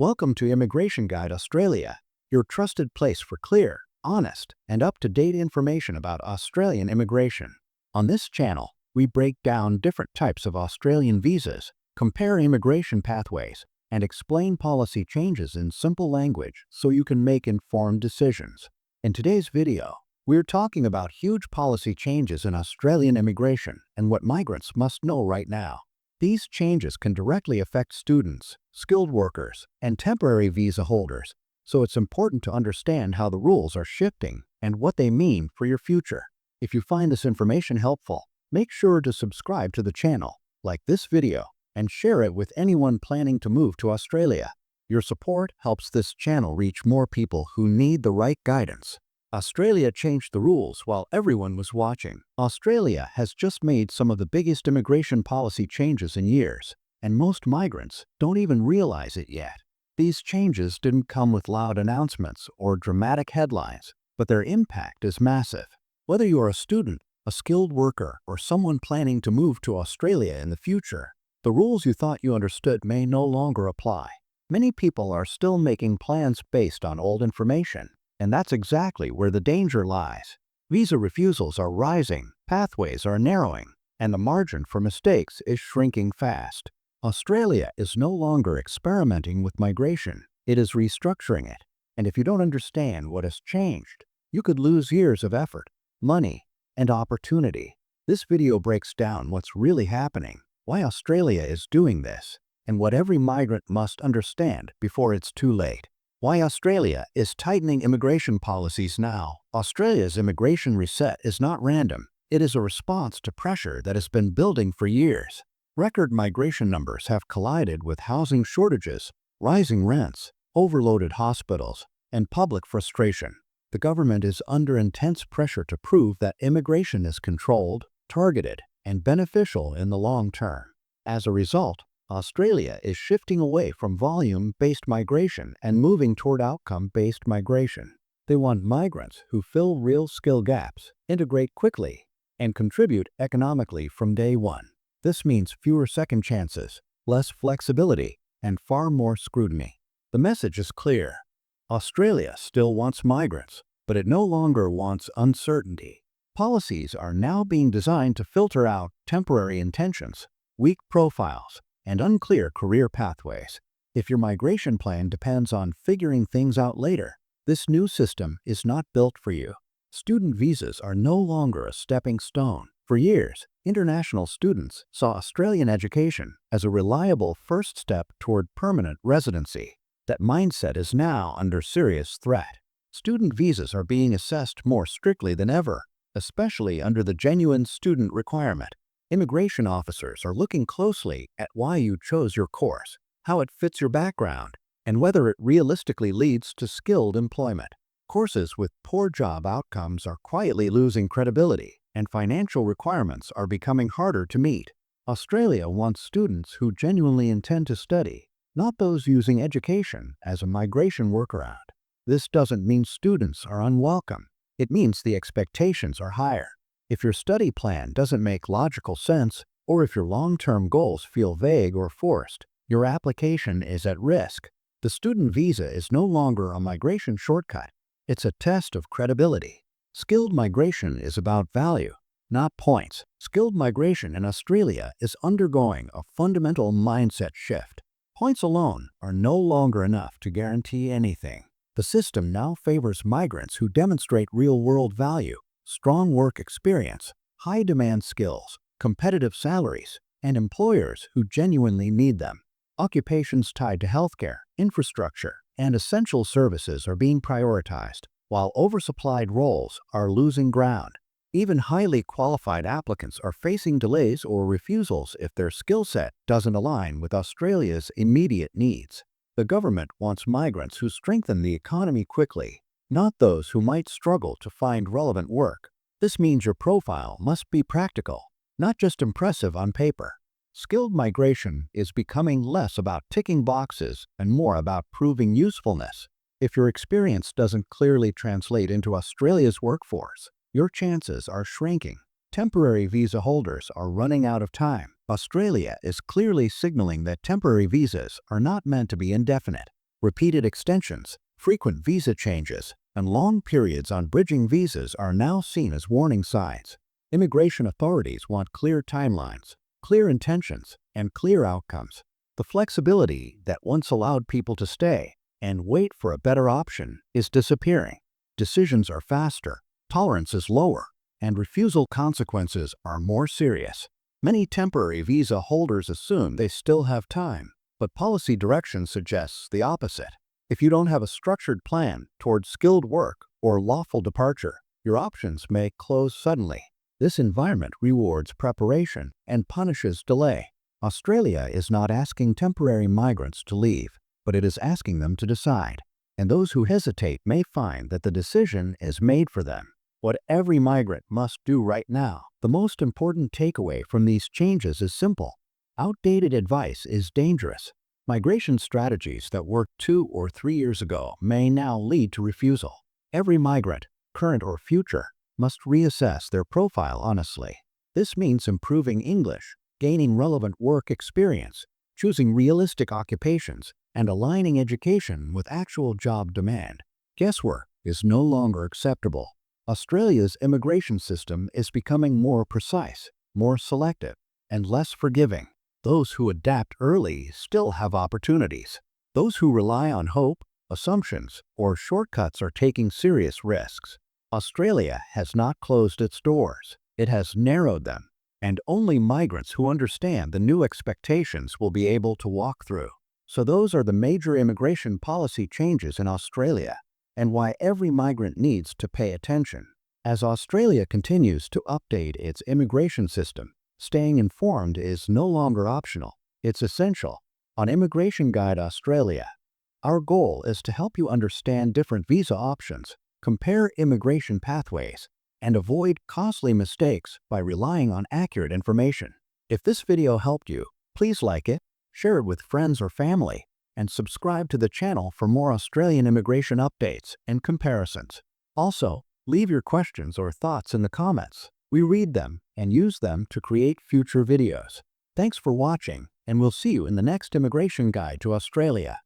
Welcome to Immigration Guide Australia, your trusted place for clear, honest, and up-to-date information about Australian immigration. On this channel, we break down different types of Australian visas, compare immigration pathways, and explain policy changes in simple language so you can make informed decisions. In today's video, we're talking about huge policy changes in Australian immigration and what migrants must know right now. These changes can directly affect students, skilled workers, and temporary visa holders, so it's important to understand how the rules are shifting and what they mean for your future. If you find this information helpful, make sure to subscribe to the channel, like this video, and share it with anyone planning to move to Australia. Your support helps this channel reach more people who need the right guidance. Australia changed the rules while everyone was watching. Australia has just made some of the biggest immigration policy changes in years, and most migrants don't even realize it yet. These changes didn't come with loud announcements or dramatic headlines, but their impact is massive. Whether you're a student, a skilled worker, or someone planning to move to Australia in the future, the rules you thought you understood may no longer apply. Many people are still making plans based on old information, and that's exactly where the danger lies. Visa refusals are rising, pathways are narrowing, and the margin for mistakes is shrinking fast. Australia is no longer experimenting with migration, it is restructuring it. And if you don't understand what has changed, you could lose years of effort, money, and opportunity. This video breaks down what's really happening, why Australia is doing this, and what every migrant must understand before it's too late. Why Australia is tightening immigration policies now. Australia's immigration reset is not random. It is a response to pressure that has been building for years. Record migration numbers have collided with housing shortages, rising rents, overloaded hospitals, and public frustration. The government is under intense pressure to prove that immigration is controlled, targeted, and beneficial in the long term. As a result, Australia is shifting away from volume-based migration and moving toward outcome-based migration. They want migrants who fill real skill gaps, integrate quickly, and contribute economically from day one. This means fewer second chances, less flexibility, and far more scrutiny. The message is clear. Australia still wants migrants, but it no longer wants uncertainty. Policies are now being designed to filter out temporary intentions, weak profiles, and unclear career pathways. If your migration plan depends on figuring things out later, this new system is not built for you. Student visas are no longer a stepping stone. For years, international students saw Australian education as a reliable first step toward permanent residency. That mindset is now under serious threat. Student visas are being assessed more strictly than ever, especially under the genuine student requirement. Immigration officers are looking closely at why you chose your course, how it fits your background, and whether it realistically leads to skilled employment. Courses with poor job outcomes are quietly losing credibility, and financial requirements are becoming harder to meet. Australia wants students who genuinely intend to study, not those using education as a migration workaround. This doesn't mean students are unwelcome. It means the expectations are higher. If your study plan doesn't make logical sense, or if your long-term goals feel vague or forced, your application is at risk. The student visa is no longer a migration shortcut. It's a test of credibility. Skilled migration is about value, not points. Skilled migration in Australia is undergoing a fundamental mindset shift. Points alone are no longer enough to guarantee anything. The system now favors migrants who demonstrate real-world value, strong work experience, high-demand skills, competitive salaries, and employers who genuinely need them. Occupations tied to healthcare, infrastructure, and essential services are being prioritized, while oversupplied roles are losing ground. Even highly qualified applicants are facing delays or refusals if their skill set doesn't align with Australia's immediate needs. The government wants migrants who strengthen the economy quickly, not those who might struggle to find relevant work. This means your profile must be practical, not just impressive on paper. Skilled migration is becoming less about ticking boxes and more about proving usefulness. If your experience doesn't clearly translate into Australia's workforce, your chances are shrinking. Temporary visa holders are running out of time. Australia is clearly signaling that temporary visas are not meant to be indefinite. Repeated extensions, frequent visa changes, and long periods on bridging visas are now seen as warning signs. Immigration authorities want clear timelines, clear intentions, and clear outcomes. The flexibility that once allowed people to stay and wait for a better option is disappearing. Decisions are faster, tolerance is lower, and refusal consequences are more serious. Many temporary visa holders assume they still have time, but policy direction suggests the opposite. If you don't have a structured plan toward skilled work or lawful departure, your options may close suddenly. This environment rewards preparation and punishes delay. Australia is not asking temporary migrants to leave, but it is asking them to decide. And those who hesitate may find that the decision is made for them. What every migrant must do right now. The most important takeaway from these changes is simple. Outdated advice is dangerous. Migration strategies that worked 2 or 3 years ago may now lead to refusal. Every migrant, current or future, must reassess their profile honestly. This means improving English, gaining relevant work experience, choosing realistic occupations, and aligning education with actual job demand. Guesswork is no longer acceptable. Australia's immigration system is becoming more precise, more selective, and less forgiving. Those who adapt early still have opportunities. Those who rely on hope, assumptions, or shortcuts are taking serious risks. Australia has not closed its doors. It has narrowed them, and only migrants who understand the new expectations will be able to walk through. So those are the major immigration policy changes in Australia, and why every migrant needs to pay attention. As Australia continues to update its immigration system, staying informed is no longer optional, it's essential. On Immigration Guide Australia, our goal is to help you understand different visa options, compare immigration pathways, and avoid costly mistakes by relying on accurate information. If this video helped you, please like it, share it with friends or family, and subscribe to the channel for more Australian immigration updates and comparisons. Also, leave your questions or thoughts in the comments. We read them and use them to create future videos. Thanks for watching, and we'll see you in the next Immigration Guide to Australia.